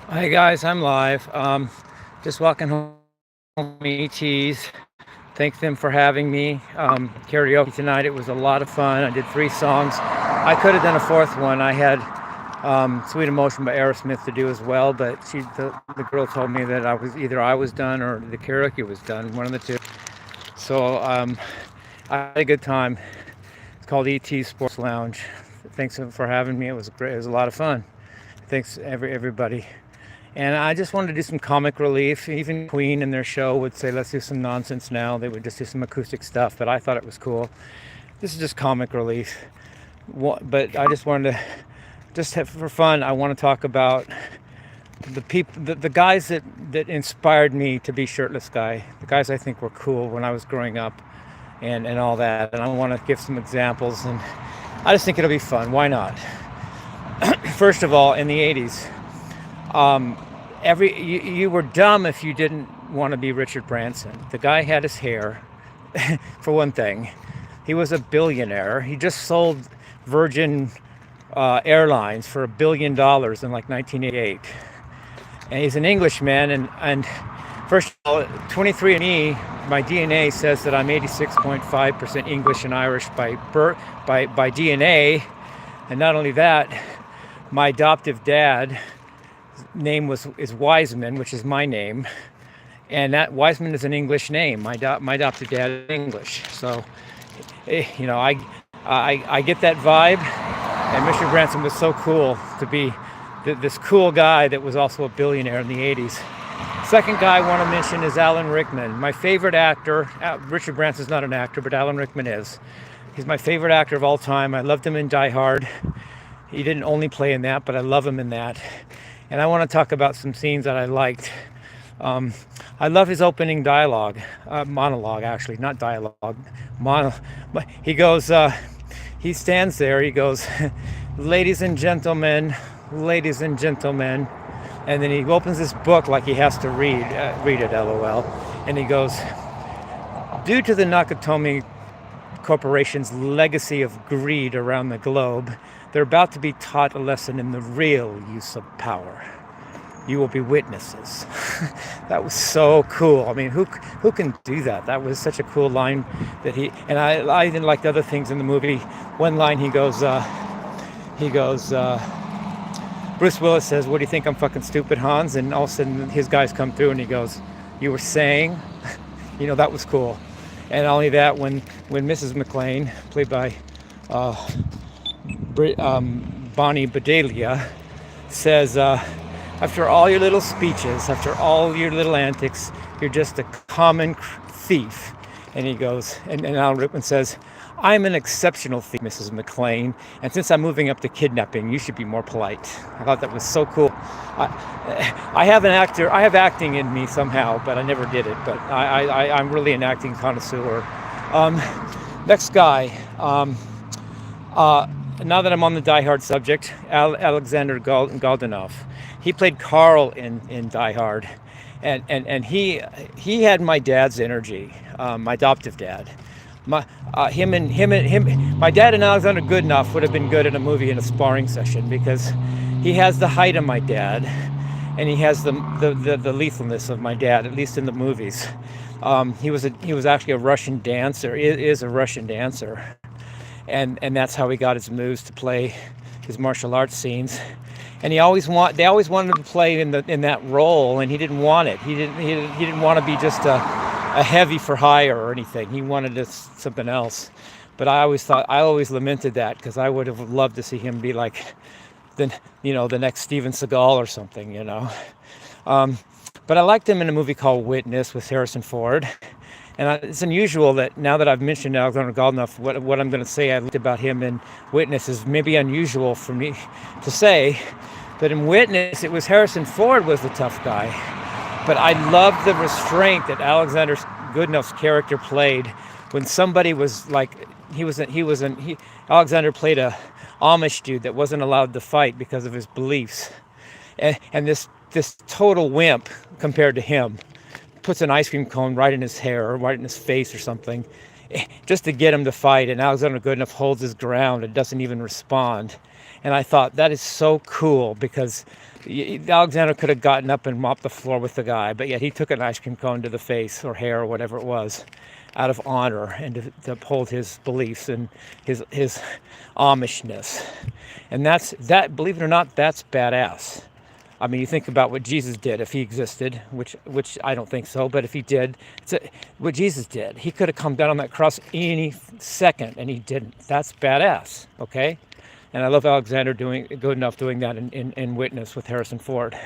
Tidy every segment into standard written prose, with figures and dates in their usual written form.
Hi guys, I'm live. Just walking home from ETs. Thank them for having me. Karaoke tonight. It was a lot of fun. I did 3 songs. I could have done a fourth one. I had "Sweet Emotion" by Aerosmith to do as well, but the girl told me that I was done or the karaoke was done, one of the two. So I had a good time. It's called ET Sports Lounge. Thanks for having me. It was great. It was a lot of fun. Thanks everybody. And I just wanted to do some comic relief. Even Queen in their show would say, let's do some nonsense now. They would just do some acoustic stuff, but I thought it was cool. This is just comic relief. But I just wanted to, for fun, I want to talk about the people, the guys that inspired me to be Shirtless Guy, the guys I think were cool when I was growing up and all that. And I want to give some examples, and I just think it'll be fun. Why not? First of all, in the 80s, you were dumb if you didn't want to be Richard Branson. The guy had his hair, for one thing. He was a billionaire. He just sold Virgin Airlines for $1 billion in like 1988. And he's an Englishman. And first of all, 23andMe, my DNA says that I'm 86.5% English and Irish by DNA. And not only that, my adoptive dad name is Wiseman, which is my name, and that Wiseman is an English name. My adopted dad is English, so I get that vibe. And Mr. Branson was so cool to be this cool guy that was also a billionaire in the 80s. Second guy I want to mention is Alan Rickman, my favorite actor. Richard Branson's not an actor, but Alan Rickman is. He's my favorite actor of all time. I loved him in Die Hard. He didn't only play in that, but I love him in that. And I want to talk about some scenes that I liked. I love his opening monologue actually, not dialogue. He goes, he stands there, he goes, ladies and gentlemen, and then he opens this book like he has to read it, LOL. And he goes, due to the Nakatomi Corporation's legacy of greed around the globe, they're about to be taught a lesson in the real use of power. You will be witnesses. That was so cool. I mean, who can do that? That was such a cool line that I even liked other things in the movie. One line he goes, Bruce Willis says, what do you think, I'm fucking stupid, Hans? And all of a sudden his guys come through and he goes, you were saying? That was cool. And not only that, when Mrs. McClane, played by Bonnie Bedelia, says, after all your little speeches, after all your little antics, you're just a common thief. And he goes, and Alan Rickman says, I'm an exceptional thief, Mrs. McClane, and since I'm moving up to kidnapping, you should be more polite. I thought that was so cool. I have acting in me somehow, but I never did it. But I'm really an acting connoisseur. Next guy. Now that I'm on the Die Hard subject, Alexander Goldenov. He played Carl in Die Hard, and he had my dad's energy, my adoptive dad. My dad and Alexander Goodenough would have been good in a movie in a sparring session because he has the height of my dad, and he has the lethalness of my dad, at least in the movies. He was actually a Russian dancer. Is a Russian dancer. And that's how he got his moves to play his martial arts scenes. And they always wanted him to play in that role, and he didn't want it. He didn't want to be just a heavy for hire or anything. He wanted something else. But I always lamented that because I would have loved to see him be like the next Steven Seagal or something. But I liked him in a movie called Witness with Harrison Ford. And it's unusual that now that I've mentioned Alexander Goldenov, what I'm going to say I liked about him in Witness is maybe unusual for me to say. But in Witness, it was Harrison Ford was the tough guy. But I loved the restraint that Alexander Goodenough's character played when somebody was like, Alexander played a Amish dude that wasn't allowed to fight because of his beliefs. And this total wimp compared to him puts an ice cream cone right in his hair or right in his face or something just to get him to fight. And Alexander Goodenough holds his ground and doesn't even respond. And I thought that is so cool because Alexander could have gotten up and mopped the floor with the guy, but yet he took an ice cream cone to the face or hair or whatever it was, out of honor and to uphold his beliefs and his Amishness. And that, believe it or not, that's badass. I mean, you think about what Jesus did if he existed, which I don't think so, but if he did, what Jesus did. He could have come down on that cross any second, and he didn't. That's badass, okay? And I love Alexander doing good enough doing that in Witness with Harrison Ford.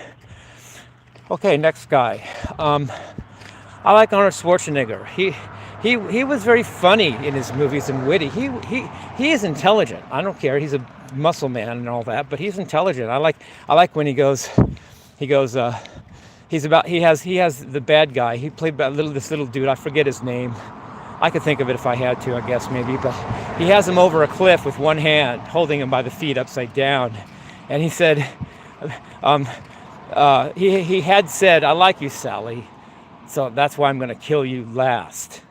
Okay, next guy. I like Arnold Schwarzenegger. He was very funny in his movies and witty. He is intelligent. I don't care. He's a muscle man and all that, but he's intelligent. I like when he has the bad guy. He played this little dude. I forget his name. I could think of it if I had to, I guess maybe, but he has him over a cliff with one hand, holding him by the feet upside down, and he said, he had said, "I like you, Sally, so that's why I'm going to kill you last."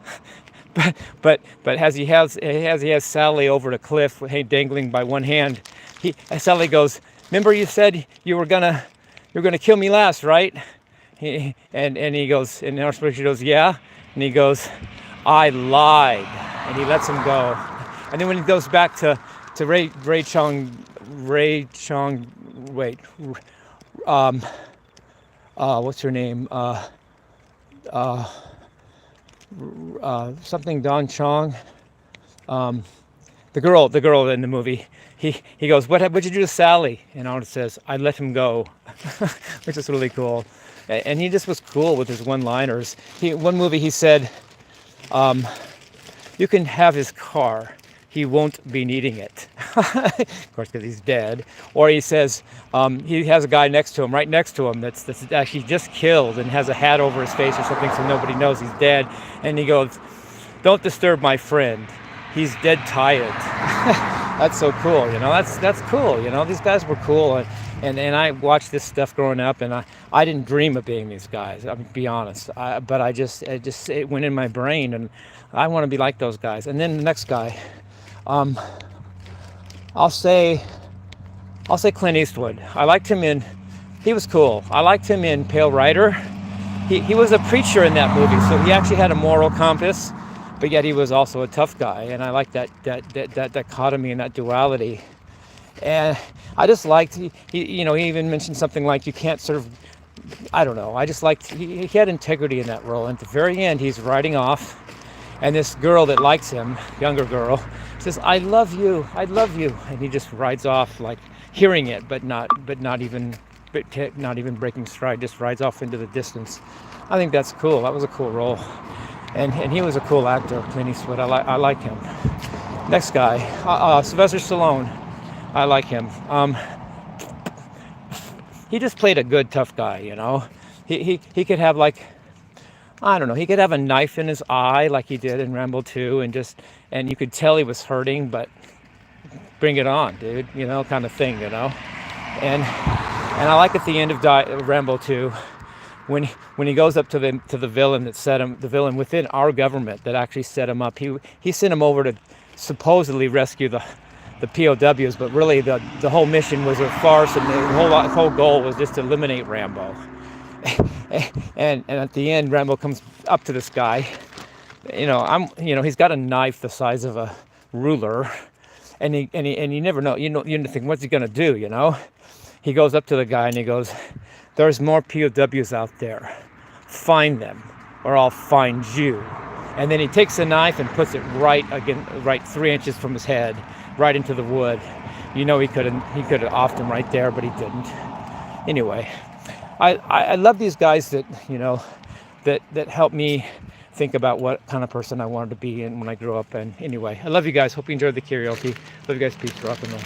but as he has Sally over the cliff, dangling by one hand, Sally goes, "Remember you said you're gonna kill me last, right?" And he goes, and our spiritual goes, "Yeah," and he goes, "I lied," and he lets him go. And then when he goes back to what's her name? Something Don Chong. The girl in the movie. He goes, "What'd you do to Sally?" And Arnold says, "I let him go," which is really cool. And he just was cool with his one-liners. One movie he said, "You can have his car. He won't be needing it." Of course, because he's dead. Or he says, he has a guy right next to him, that's actually just killed and has a hat over his face or something so nobody knows he's dead. And he goes, "Don't disturb my friend. He's dead tired." That's so cool, That's cool, These guys were cool, and I watched this stuff growing up, and I didn't dream of being these guys. I mean, to be honest, but it went in my brain, and I want to be like those guys. And then the next guy, I'll say Clint Eastwood. He was cool. I liked him in Pale Rider. He was a preacher in that movie, so he actually had a moral compass, but yet he was also a tough guy, and I like that dichotomy and that duality. And I just liked, he even mentioned something like, you can't sort of, I don't know, I just liked, he had integrity in that role. And at the very end, he's riding off, and this girl that likes him, younger girl, says, "I love you, I love you," and he just rides off, like hearing it, but not even breaking stride, just rides off into the distance. I think that's cool. That was a cool role, and he was a cool actor, Clint Eastwood. I like him. Next guy, Sylvester Stallone. I like him. He just played a good tough guy, He could have, like, I don't know, he could have a knife in his eye like he did in Rambo 2, and you could tell he was hurting, but bring it on, dude, kind of thing, And I like at the end of Rambo 2, when he goes up to the villain that set him, the villain within our government that actually set him up. He sent him over to supposedly rescue the POWs, but really the whole mission was a farce, and the whole goal was just to eliminate Rambo. And at the end, Rambo comes up to this guy. He's got a knife the size of a ruler, and you never know. You think, what's he gonna do? He goes up to the guy and he goes, "There's more POWs out there. Find them, or I'll find you." And then he takes the knife and puts it right 3 inches from his head, right into the wood. He could have offed him right there, but he didn't. Anyway, I love these guys that that help me think about what kind of person I wanted to be when I grew up. And anyway, I love you guys. Hope you enjoyed the karaoke. Love you guys. Peace. Rock and roll.